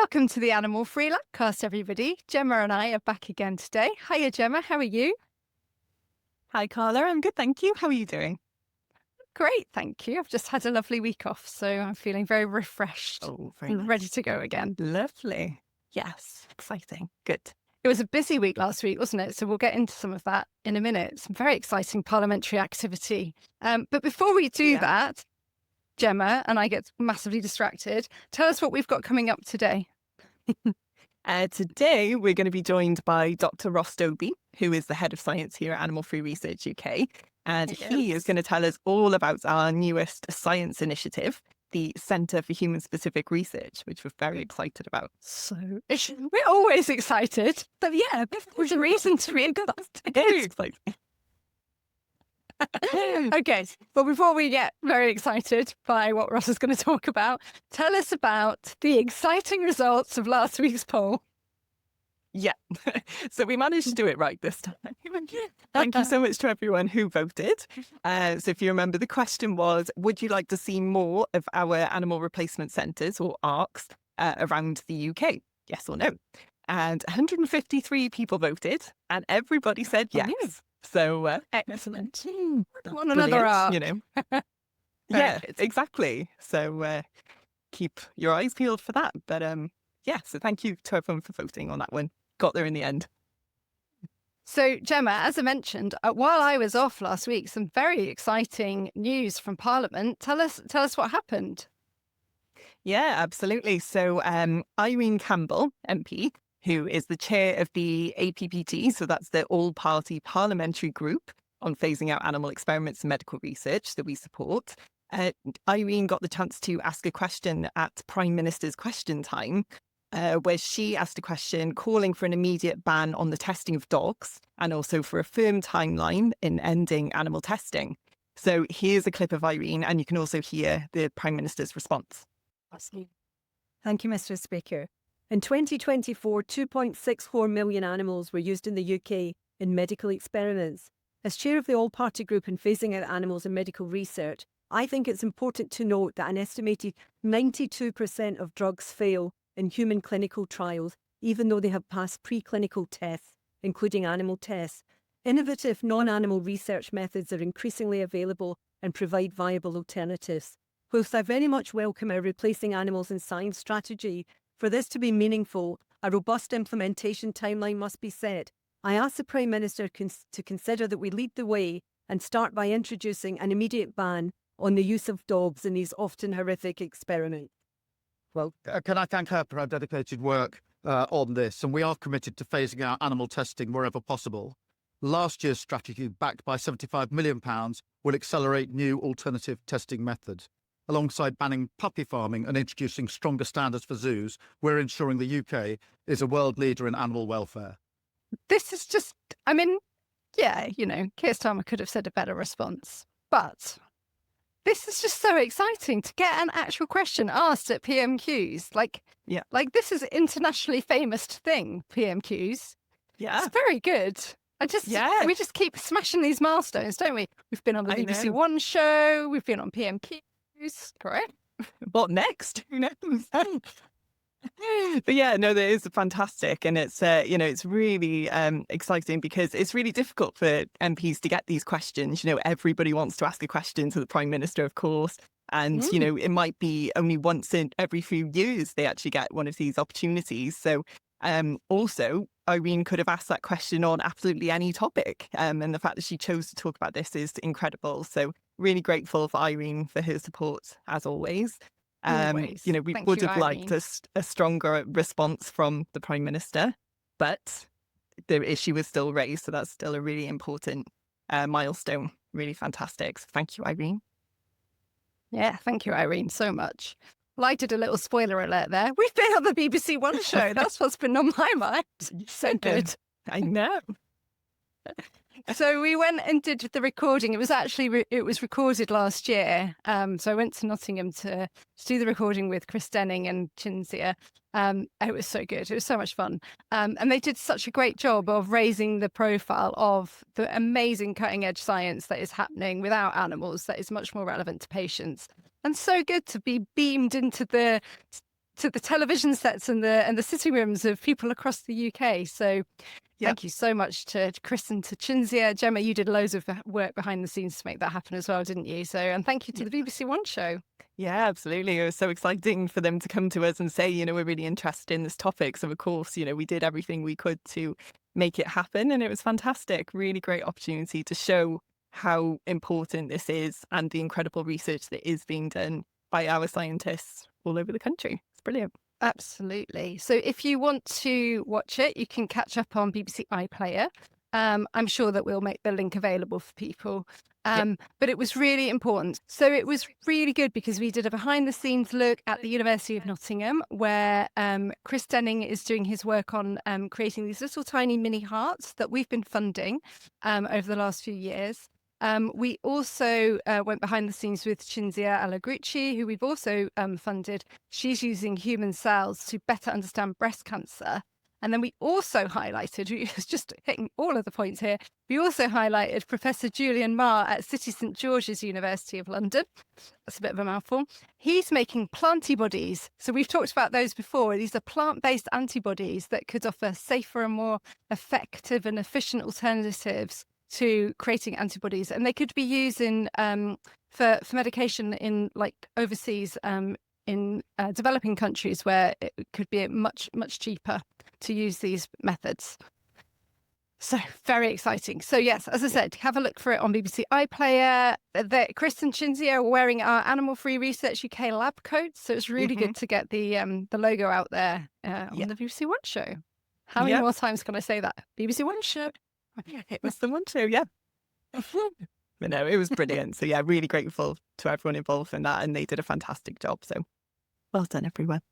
Welcome to the Animal Free Labcast, everybody. Gemma and I are back again today. Hiya, Gemma. How are you? Hi, Carla. I'm good, thank you. How are you doing? Great, thank you. I've just had a lovely week off, so I'm feeling very refreshed Very and nice. ready to go again. Lovely. Yes, exciting. Good. It was a busy week last week, wasn't it? So we'll get into some of that in a minute. Some very exciting parliamentary activity. But before we do that, Gemma and I get massively distracted. Tell us what we've got coming up today. Today, we're going to be joined by Dr. Ross Dobie, who is the head of science here at Animal Free Research UK. And he is going to tell us all about our newest science initiative, the Centre for Human Specific Research, which we're very excited about. So we're always excited. So there's a reason to be excited. Very exciting. Okay, but before we get very excited by what Ross is going to talk about, tell us about the exciting results of last week's poll. Yeah, so we managed to do it right this time. Thank you so much to everyone who voted. So if you remember, the question was, would you like to see more of our animal replacement centres, or ARCs, around the UK? Yes or no? And 153 people voted, and everybody said yes. So excellent. One another ARC. You know. Yeah, exactly. So keep your eyes peeled for that. But so thank you to everyone for voting on that one. Got there in the end. So, Gemma, as I mentioned, while I was off last week, some very exciting news from Parliament. Tell us what happened. Yeah, absolutely. So, Irene Campbell MP, who is the chair of the APPT, so that's the all-party parliamentary group on phasing out animal experiments and medical research that we support. Irene got the chance to ask a question at Prime Minister's Question Time, where she asked a question calling for an immediate ban on the testing of dogs and also for a firm timeline in ending animal testing. So here's a clip of Irene, and you can also hear the Prime Minister's response. Thank you, Mr. Speaker. In 2024, 2.64 million animals were used in the UK in medical experiments. As chair of the all-party group in phasing out animals in medical research, I think it's important to note that an estimated 92% of drugs fail in human clinical trials, even though they have passed preclinical tests, including animal tests. Innovative non-animal research methods are increasingly available and provide viable alternatives. Whilst I very much welcome our replacing animals in science strategy, for this to be meaningful, a robust implementation timeline must be set. I ask the Prime Minister to consider that we lead the way and start by introducing an immediate ban on the use of dogs in these often horrific experiments. Well, can I thank her for her dedicated work on this? And we are committed to phasing out animal testing wherever possible. Last year's strategy, backed by £75 million, will accelerate new alternative testing methods. Alongside banning puppy farming and introducing stronger standards for zoos, we're ensuring the UK is a world leader in animal welfare. This is just, Keir Starmer could have said a better response, but this is just so exciting to get an actual question asked at PMQs. Like this is an internationally famous thing, PMQs. Yeah. It's very good. We just keep smashing these milestones, don't we? We've been on the BBC One show, we've been on PMQs, correct? What next? Who knows? But that is fantastic. And it's, it's really exciting because it's really difficult for MPs to get these questions. Everybody wants to ask a question to the Prime Minister, of course. And, it might be only once in every few years they actually get one of these opportunities. So also, Irene could have asked that question on absolutely any topic. And the fact that she chose to talk about this is incredible. So really grateful for Irene for her support, as always. We would have liked a stronger response from the Prime Minister, but the issue was still raised. So that's still a really important milestone. Really fantastic. So thank you, Irene. Yeah, thank you, Irene, so much. Well, I did a little spoiler alert there. We've been on the BBC One show. That's what's been on my mind. So good. I know. So we went and did the recording. It was actually it was recorded last year. So I went to Nottingham to do the recording with Chris Denning and Chinzia. It was so good. It was so much fun. And they did such a great job of raising the profile of the amazing cutting edge science that is happening without animals that is much more relevant to patients. And so good to be beamed into the to the television sets and the sitting rooms of people across the UK. So thank you so much to Chris and to Cinzia. Gemma, you did loads of work behind the scenes to make that happen as well, didn't you? So, and thank you to the BBC One show. Yeah, absolutely. It was so exciting for them to come to us and say, we're really interested in this topic. So, of course, we did everything we could to make it happen. And it was fantastic. Really great opportunity to show how important this is and the incredible research that is being done by our scientists all over the country. It's brilliant. Absolutely. So if you want to watch it, you can catch up on BBC iPlayer. I'm sure that we'll make the link available for people. But it was really important. So it was really good because we did a behind the scenes look at the University of Nottingham, where Chris Denning is doing his work on creating these little tiny mini hearts that we've been funding over the last few years. We also went behind the scenes with Cinzia Allegrucci, who we've also funded. She's using human cells to better understand breast cancer. And then we also highlighted, just hitting all of the points here, we also highlighted Professor Julian Marr at City St George's University of London. That's a bit of a mouthful. He's making plantibodies. So we've talked about those before. These are plant-based antibodies that could offer safer and more effective and efficient alternatives to creating antibodies, and they could be used in for medication in like overseas in developing countries where it could be much cheaper to use these methods. So very exciting. So yes, as I said, have a look for it on BBC iPlayer. Chris and Cinzia are wearing our Animal Free Research UK lab coats, so it's really good to get the logo out there on the BBC One show. How many more times can I say that? BBC One show. It was the one show, yeah. But no, it was brilliant. So yeah, really grateful to everyone involved in that, and they did a fantastic job. So well done, everyone.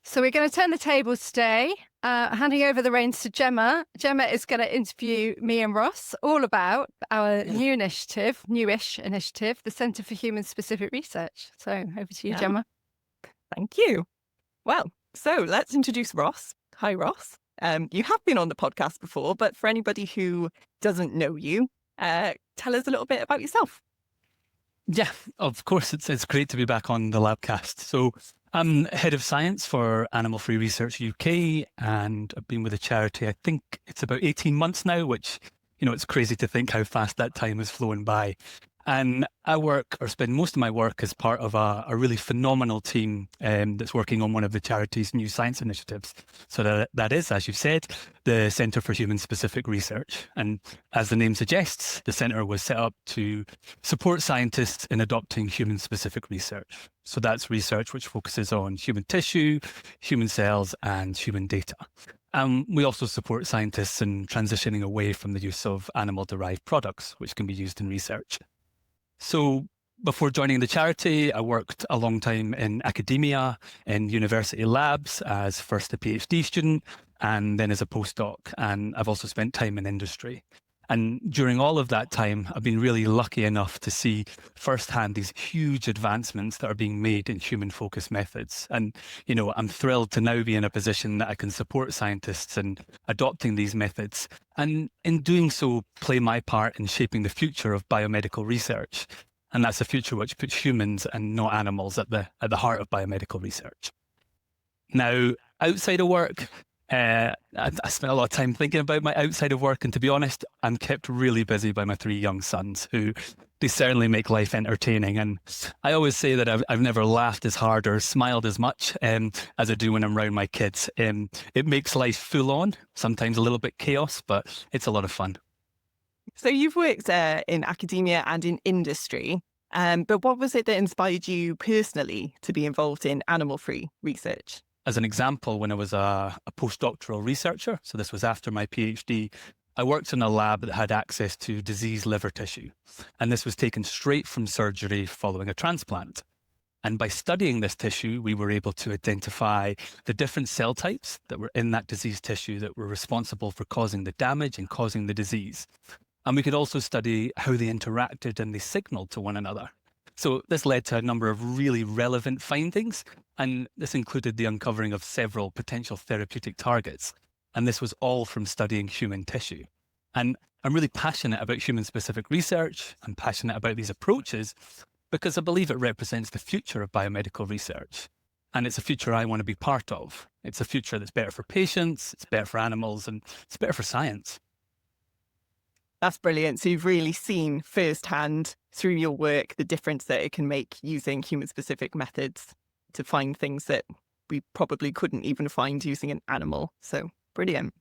So we're going to turn the tables today, handing over the reins to Gemma. Gemma is going to interview me and Ross all about our newish initiative, the Centre for Human Specific Research. So over to you, Gemma. Thank you. Well, so let's introduce Ross. Hi, Ross. You have been on the podcast before, but for anybody who doesn't know you, tell us a little bit about yourself. Yeah, of course. It's great to be back on the Labcast. So I'm head of science for Animal Free Research UK, and I've been with the charity, I think it's about 18 months now, which, it's crazy to think how fast that time has flown by. And I spend most of my work as part of a really phenomenal team that's working on one of the charity's new science initiatives. So that is, as you said, the Centre for Human Specific Research. And as the name suggests, the centre was set up to support scientists in adopting human specific research. So that's research which focuses on human tissue, human cells, and human data. We also support scientists in transitioning away from the use of animal-derived products, which can be used in research. So before joining the charity, I worked a long time in academia, in university labs as first a PhD student and then as a postdoc. And I've also spent time in industry. And during all of that time, I've been really lucky enough to see firsthand these huge advancements that are being made in human-focused methods. And, I'm thrilled to now be in a position that I can support scientists in adopting these methods, and in doing so, play my part in shaping the future of biomedical research. And that's a future which puts humans and not animals at the heart of biomedical research. Now, outside of work, I spent a lot of time thinking about my outside of work, and to be honest, I'm kept really busy by my 3 young sons, who they certainly make life entertaining. And I always say that I've never laughed as hard or smiled as much as I do when I'm around my kids. It makes life full on, sometimes a little bit chaos, but it's a lot of fun. So you've worked in academia and in industry, but what was it that inspired you personally to be involved in animal-free research? As an example, when I was a postdoctoral researcher, so this was after my PhD, I worked in a lab that had access to diseased liver tissue. And this was taken straight from surgery following a transplant. And by studying this tissue, we were able to identify the different cell types that were in that diseased tissue that were responsible for causing the damage and causing the disease. And we could also study how they interacted and they signaled to one another. So this led to a number of really relevant findings, and this included the uncovering of several potential therapeutic targets. And this was all from studying human tissue. And I'm really passionate about human-specific research. I'm passionate about these approaches because I believe it represents the future of biomedical research. And it's a future I want to be part of. It's a future that's better for patients, it's better for animals, and it's better for science. That's brilliant. So you've really seen firsthand through your work the difference that it can make using human-specific methods to find things that we probably couldn't even find using an animal. So brilliant.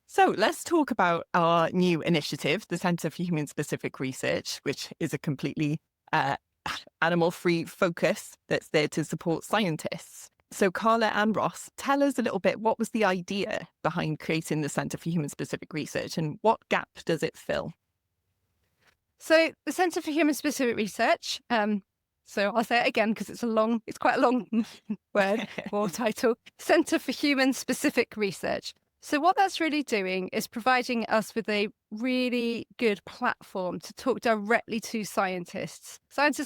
So let's talk about our new initiative, the Centre for Human-Specific Research, which is a completely animal-free focus that's there to support scientists. So Carla and Ross, tell us a little bit, what was the idea behind creating the Centre for Human-Specific Research and what gap does it fill? So the Centre for Human-Specific Research, so I'll say it again because it's quite a long word or title, Centre for Human-Specific Research. So what that's really doing is providing us with a really good platform to talk directly to scientists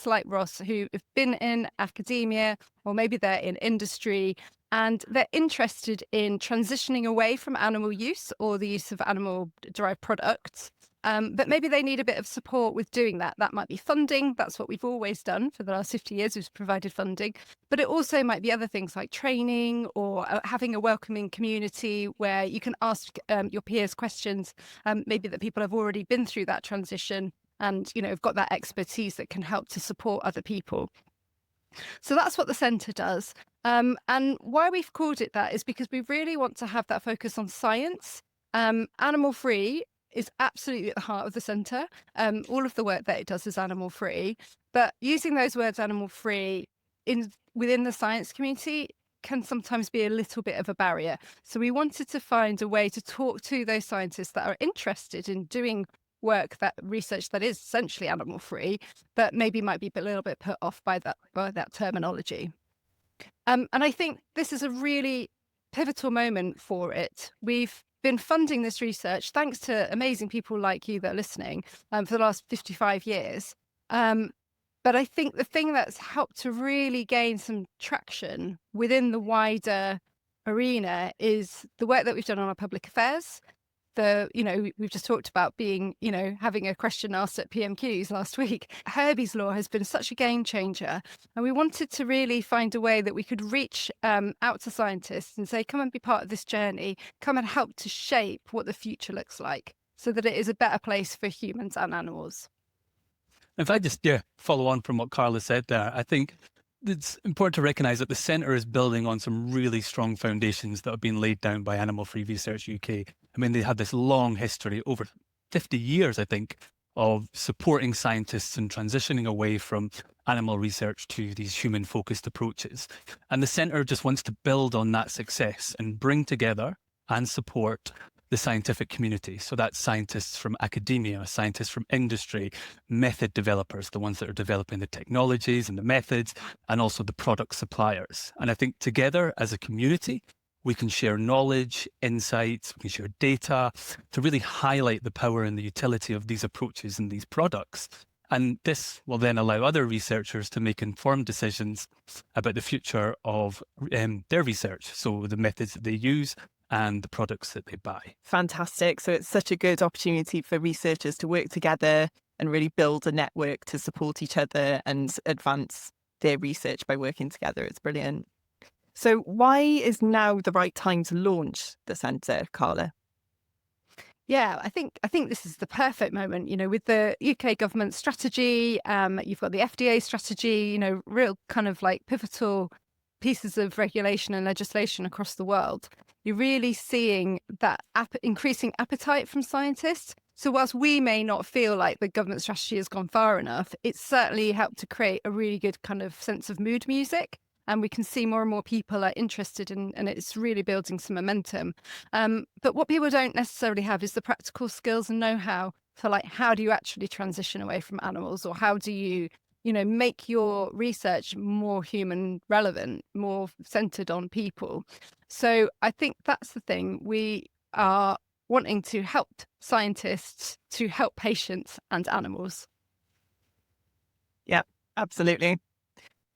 like Ross, who have been in academia or maybe they're in industry and they're interested in transitioning away from animal use or the use of animal-derived products. But maybe they need a bit of support with doing that. That might be funding. That's what we've always done for the last 50 years. We've provided funding. But it also might be other things like training or having a welcoming community where you can ask your peers questions, maybe that people have already been through that transition and, have got that expertise that can help to support other people. So that's what the centre does. And why we've called it that is because we really want to have that focus on science. Animal-free is absolutely at the heart of the centre. All of the work that it does is animal-free, but using those words animal-free within the science community can sometimes be a little bit of a barrier. So we wanted to find a way to talk to those scientists that are interested in doing research that is essentially animal-free, but maybe might be a little bit put off by that terminology. And I think this is a really pivotal moment for it. We've been funding this research thanks to amazing people like you that are listening for the last 55 years. But I think the thing that's helped to really gain some traction within the wider arena is the work that we've done on our public affairs. We've just talked about having a question asked at PMQs last week. Herbie's Law has been such a game changer. And we wanted to really find a way that we could reach out to scientists and say, come and be part of this journey, come and help to shape what the future looks like so that it is a better place for humans and animals. If I just follow on from what Carla said there, I think it's important to recognise that the centre is building on some really strong foundations that have been laid down by Animal Free Research UK. I mean, they had this long history, over 50 years, I think, of supporting scientists and transitioning away from animal research to these human-focused approaches. And the centre just wants to build on that success and bring together and support the scientific community. So that's scientists from academia, scientists from industry, method developers, the ones that are developing the technologies and the methods, and also the product suppliers. And I think together as a community, we can share knowledge, insights, we can share data to really highlight the power and the utility of these approaches and these products. And this will then allow other researchers to make informed decisions about the future of their research. So the methods that they use and the products that they buy. Fantastic. So it's such a good opportunity for researchers to work together and really build a network to support each other and advance their research by working together. It's brilliant. So why is now the right time to launch the centre, Carla? Yeah, I think this is the perfect moment, with the UK government strategy, you've got the FDA strategy, real kind of like pivotal pieces of regulation and legislation across the world. You're really seeing that increasing appetite from scientists. So whilst we may not feel like the government strategy has gone far enough, it's certainly helped to create a really good kind of sense of mood music. And we can see more and more people are interested in, and it's really building some momentum. But what people don't necessarily have is the practical skills and know-how for how do you actually transition away from animals, or how do you make your research more human relevant, more centered on people. So I think that's the thing. We are wanting to help scientists to help patients and animals. Yeah, absolutely.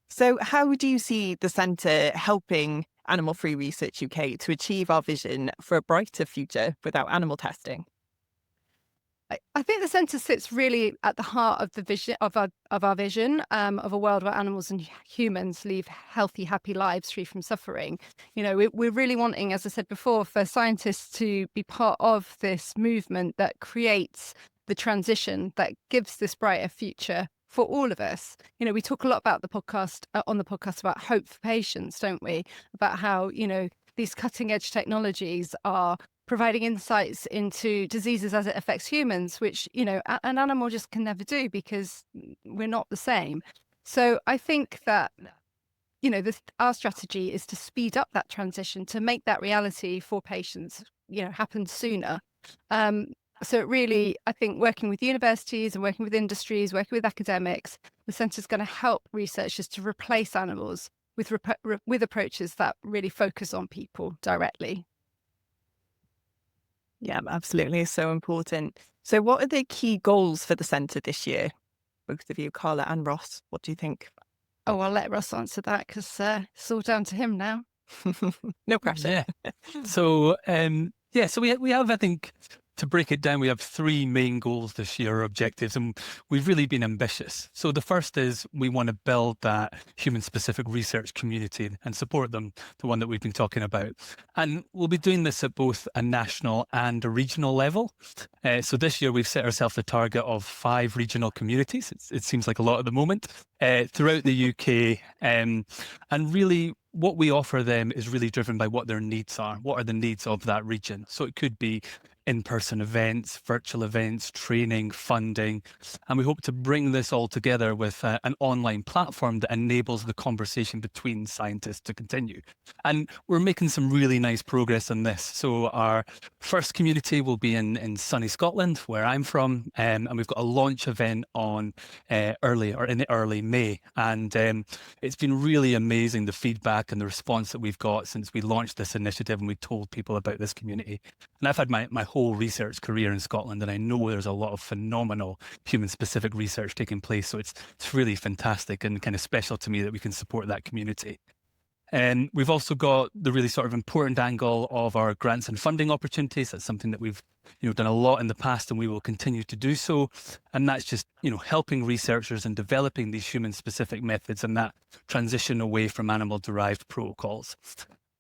So how do you see the centre helping Animal Free Research UK to achieve our vision for a brighter future without animal testing? I think the centre sits really at the heart of the vision of our vision of a world where animals and humans live healthy, happy lives free from suffering. We're really wanting, as I said before, for scientists to be part of this movement that creates the transition that gives this brighter future for all of us. We talk a lot about the podcast on the podcast about hope for patients, don't we? About how, these cutting edge technologies are providing insights into diseases as it affects humans, which, an animal just can never do because we're not the same. So I think that, our strategy is to speed up that transition, to make that reality for patients, happen sooner. So it really, I think working with universities and working with industries, working with academics, the centre is going to help researchers to replace animals with approaches that really focus on people directly. Yeah, absolutely. So important. So what are the key goals for the centre this year? Both of you, Carla and Ross, what do you think? Oh, I'll let Ross answer that because it's all down to him now. No pressure. Yeah. So, so we have, I think, to break it down, we have three main goals this year, or objectives, and we've really been ambitious. So the first is we want to build that human-specific research community and support them, the one that we've been talking about. And we'll be doing this at both a national and a regional level. So this year we've set ourselves a target of 5 regional communities. It seems like a lot at the moment, throughout the UK. And really, what we offer them is really driven by what their needs are. What are the needs of that region? So it could be in-person events, virtual events, training, funding. And we hope to bring this all together with an online platform that enables the conversation between scientists to continue. And we're making some really nice progress on this. So our first community will be in sunny Scotland, where I'm from. And we've got a launch event in early May. And it's been really amazing, the feedback and the response that we've got since we launched this initiative and we told people about this community. And I've had my whole research career in Scotland, and I know there's a lot of phenomenal human-specific research taking place. So it's really fantastic and kind of special to me that we can support that community. And we've also got the really sort of important angle of our grants and funding opportunities. That's something that we've done a lot in the past, and we will continue to do so. And that's just helping researchers and developing these human-specific methods and that transition away from animal-derived protocols.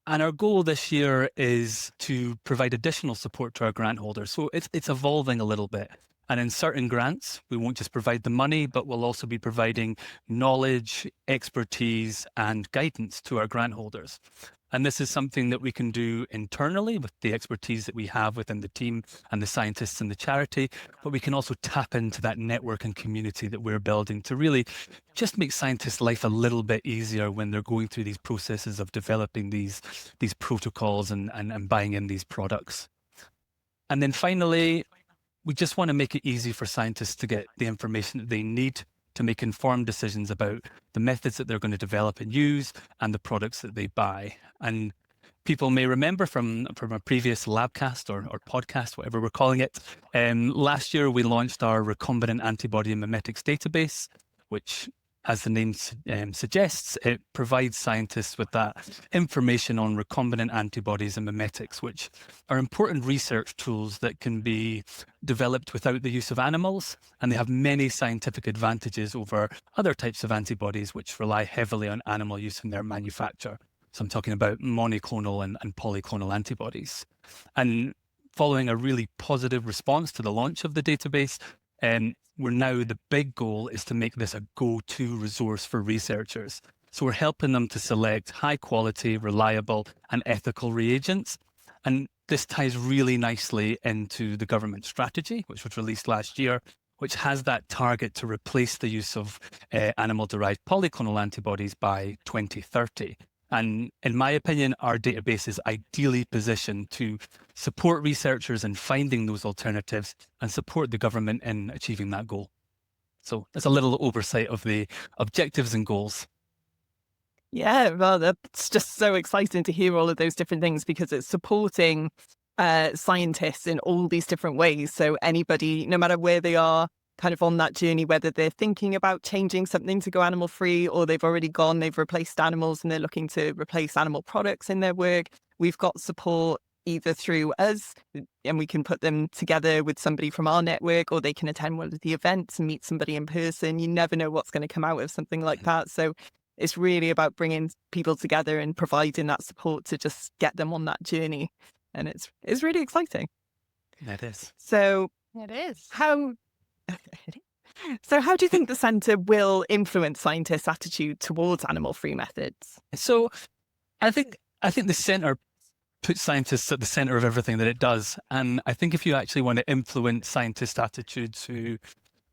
And our goal this year is to provide additional support to our grant holders. So it's evolving a little bit. And in certain grants, we won't just provide the money, but we'll also be providing knowledge, expertise, and guidance to our grant holders. And this is something that we can do internally with the expertise that we have within the team and the scientists and the charity, but we can also tap into that network and community that we're building to really just make scientists' life a little bit easier when they're going through these processes of developing these protocols and buying in these products. And then finally, we just want to make it easy for scientists to get the information that they need to make informed decisions about the methods that they're going to develop and use and the products that they buy. And people may remember from a previous Labcast or podcast, whatever we're calling it, last year we launched our recombinant antibody and mimetics database, which, as the name suggests, it provides scientists with that information on recombinant antibodies and mimetics, which are important research tools that can be developed without the use of animals, and they have many scientific advantages over other types of antibodies which rely heavily on animal use in their manufacture. So I'm talking about monoclonal and polyclonal antibodies. And following a really positive response to the launch of the database, the big goal is to make this a go-to resource for researchers. So we're helping them to select high quality, reliable, and ethical reagents. And this ties really nicely into the government strategy, which was released last year, which has that target to replace the use of animal-derived polyclonal antibodies by 2030. And in my opinion, our database is ideally positioned to support researchers in finding those alternatives and support the government in achieving that goal. So that's a little oversight of the objectives and goals. Yeah, well, that's just so exciting to hear all of those different things because it's supporting scientists in all these different ways. So anybody, no matter where they are, kind of on that journey, whether they're thinking about changing something to go animal free or they've already gone, they've replaced animals and they're looking to replace animal products in their work, we've got support either through us, and we can put them together with somebody from our network, or they can attend one of the events and meet somebody in person. You never know what's going to come out of something like that. So it's really about bringing people together and providing that support to just get them on that journey. And it's really exciting. It is. So It is. how do you think the centre will influence scientists' attitude towards animal-free methods? So I think the centre puts scientists at the centre of everything that it does. And I think if you actually want to influence scientists' attitudes who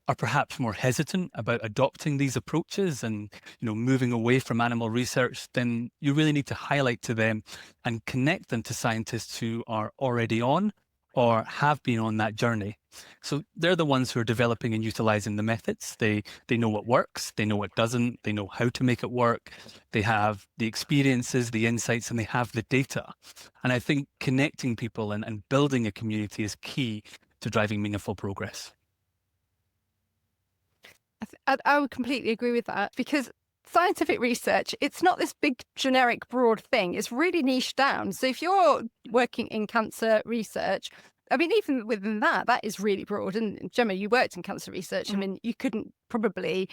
are perhaps more hesitant about adopting these approaches and, moving away from animal research, then you really need to highlight to them and connect them to scientists who are already on or have been on that journey. So they're the ones who are developing and utilizing the methods. They know what works, they know what doesn't, they know how to make it work, they have the experiences, the insights, and they have the data. And I think connecting people and building a community is key to driving meaningful progress. I would completely agree with that, because scientific research, it's not this big generic broad thing. It's really niche down. So if you're working in cancer research, I mean, even within that is really broad. And Gemma, you worked in cancer research. I mean, you couldn't probably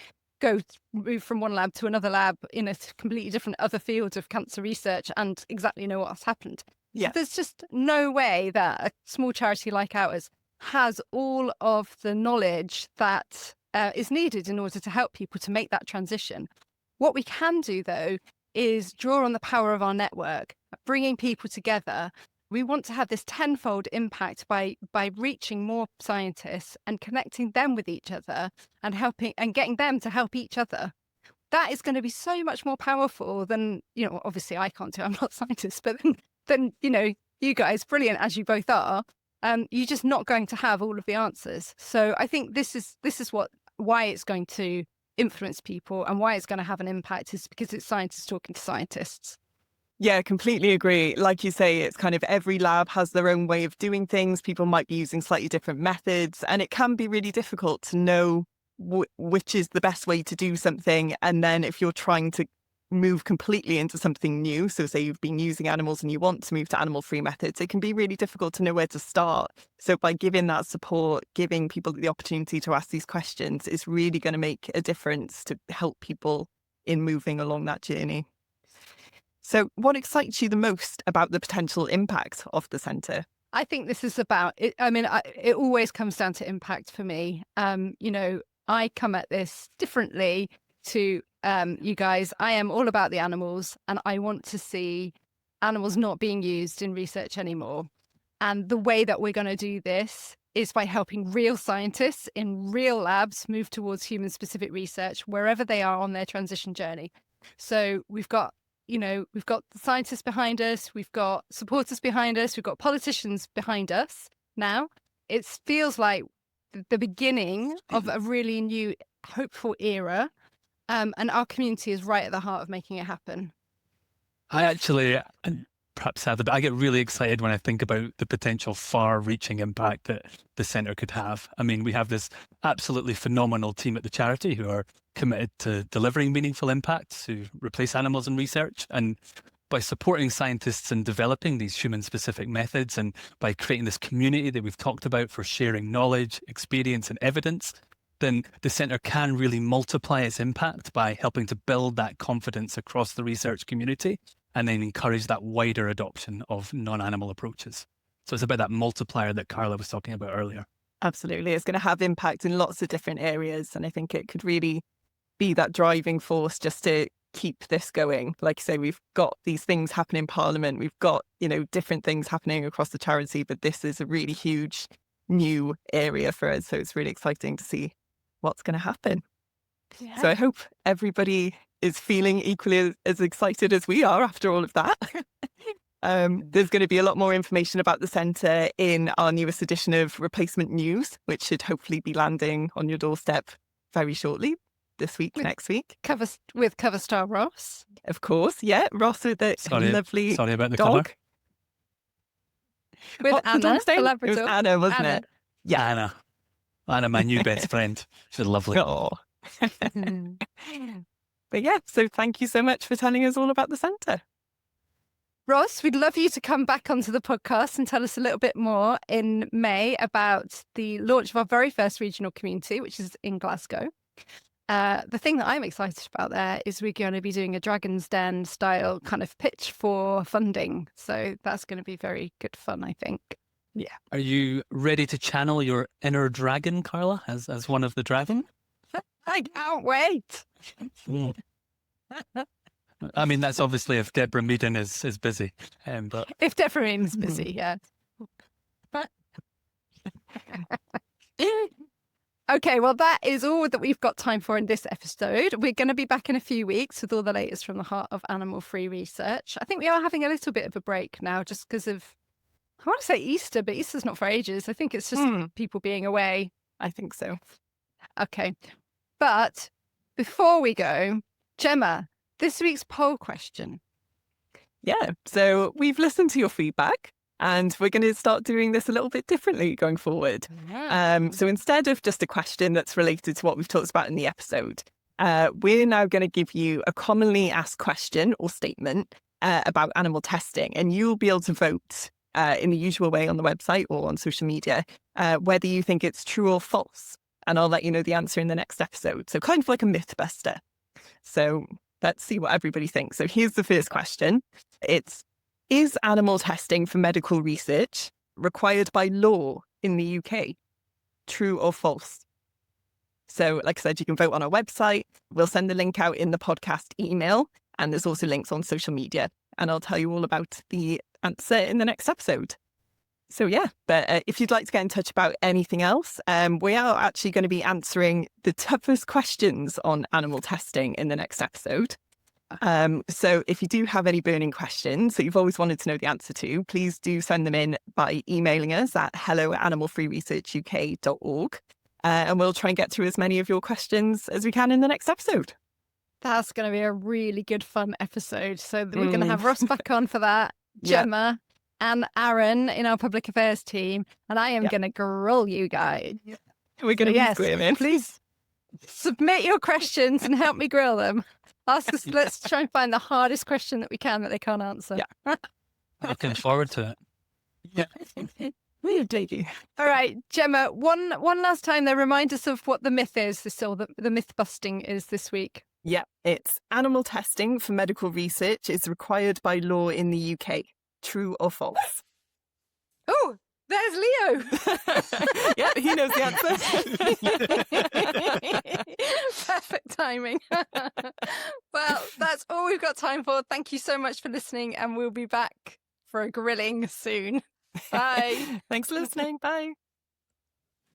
move from one lab to another lab in a completely different other field of cancer research and exactly know what's happened. Yeah. So there's just no way that a small charity like ours has all of the knowledge that is needed in order to help people to make that transition. What we can do, though, is draw on the power of our network, bringing people together. We want to have this tenfold impact by reaching more scientists and connecting them with each other and helping and getting them to help each other. That is going to be so much more powerful than, obviously I can't do it, I'm not a scientist, but then you guys, brilliant as you both are, you're just not going to have all of the answers. So I think this is why it's going to influence people and why it's going to have an impact, is because it's scientists talking to scientists. Yeah, completely agree. Like you say, it's kind of every lab has their own way of doing things. People might be using slightly different methods, and it can be really difficult to know which is the best way to do something. And then if you're trying to move completely into something new, so say you've been using animals and you want to move to animal-free methods, it can be really difficult to know where to start. So by giving that support, giving people the opportunity to ask these questions is really going to make a difference to help people in moving along that journey. So what excites you the most about the potential impact of the centre? I think this is about it. I mean, it always comes down to impact for me. I come at this differently to you guys. I am all about the animals, and I want to see animals not being used in research anymore. And the way that we're going to do this is by helping real scientists in real labs move towards human-specific research wherever they are on their transition journey. So we've got the scientists behind us, we've got supporters behind us, we've got politicians behind us now. It feels like the beginning of a really new, hopeful era. And our community is right at the heart of making it happen. I actually, and perhaps sadly, but I get really excited when I think about the potential far-reaching impact that the centre could have. I mean, we have this absolutely phenomenal team at the charity who are committed to delivering meaningful impact to replace animals in research. And by supporting scientists in developing these human-specific methods, and by creating this community that we've talked about for sharing knowledge, experience, and evidence, then the centre can really multiply its impact by helping to build that confidence across the research community and then encourage that wider adoption of non-animal approaches. So it's about that multiplier that Carla was talking about earlier. Absolutely. It's going to have impact in lots of different areas. And I think it could really be that driving force just to keep this going. Like you say, we've got these things happening in Parliament. We've got, different things happening across the charity, but this is a really huge new area for us. So it's really exciting to see what's going to happen. Yeah. So I hope everybody is feeling equally as excited as we are after all of that. There's going to be a lot more information about the centre in our newest edition of Replacement News, which should hopefully be landing on your doorstep very shortly, this week, next week. With cover star Ross. Of course, yeah. Ross with a lovely sorry about the dog. cover. With Anna, the Labrador. It was Anna, wasn't it? Yeah. Anna, my new best friend. She's lovely. Oh. But yeah, so thank you so much for telling us all about the centre. Ross, we'd love you to come back onto the podcast and tell us a little bit more in May about the launch of our very first regional community, which is in Glasgow. The thing that I'm excited about there is we're going to be doing a Dragon's Den style kind of pitch for funding. So that's going to be very good fun, I think. Yeah. Are you ready to channel your inner dragon, Carla, as one of the dragon? I can't wait. I mean, that's obviously if Deborah Meaden is busy. But If Deborah Meaden's busy, yeah. Okay, well, that is all that we've got time for in this episode. We're going to be back in a few weeks with all the latest from the heart of animal-free research. I think we are having a little bit of a break now just because of, I want to say Easter, but Easter's not for ages. I think it's just people being away. I think so. Okay. But before we go, Gemma, this week's poll question. Yeah. So we've listened to your feedback and we're going to start doing this a little bit differently going forward. So instead of just a question that's related to what we've talked about in the episode, we're now going to give you a commonly asked question or statement about animal testing, and you'll be able to vote in the usual way on the website or on social media, whether you think it's true or false. And I'll let you know the answer in the next episode. So kind of like a myth buster. So let's see what everybody thinks. So here's the first question. Is animal testing for medical research required by law in the UK? True or false? So like I said, you can vote on our website. We'll send the link out in the podcast email. And there's also links on social media. And I'll tell you all about the answer in the next episode. So yeah, but if you'd like to get in touch about anything else, we are actually going to be answering the toughest questions on animal testing in the next episode. So if you do have any burning questions that you've always wanted to know the answer to, please do send them in by emailing us at hello@animalfreeresearchuk.org. And we'll try and get through as many of your questions as we can in the next episode. That's going to be a really good, fun episode. So we're going to have Ross back on for that, Gemma and Aaron in our public affairs team. And I am going to grill you guys. We're going to be squirming. Please submit your questions and help me grill them. Ask us. Let's try and find the hardest question that we can that they can't answer. Yeah. looking forward to it. Yeah. We'll take you. All right, Gemma, one last time though, remind us of what the myth is, the myth busting is this week. Yeah, it's animal testing for medical research is required by law in the UK. True or false? Oh, there's Leo. Yeah, he knows the answer. Perfect timing. Well, that's all we've got time for. Thank you so much for listening, and we'll be back for a grilling soon. Bye. Thanks for listening. Bye.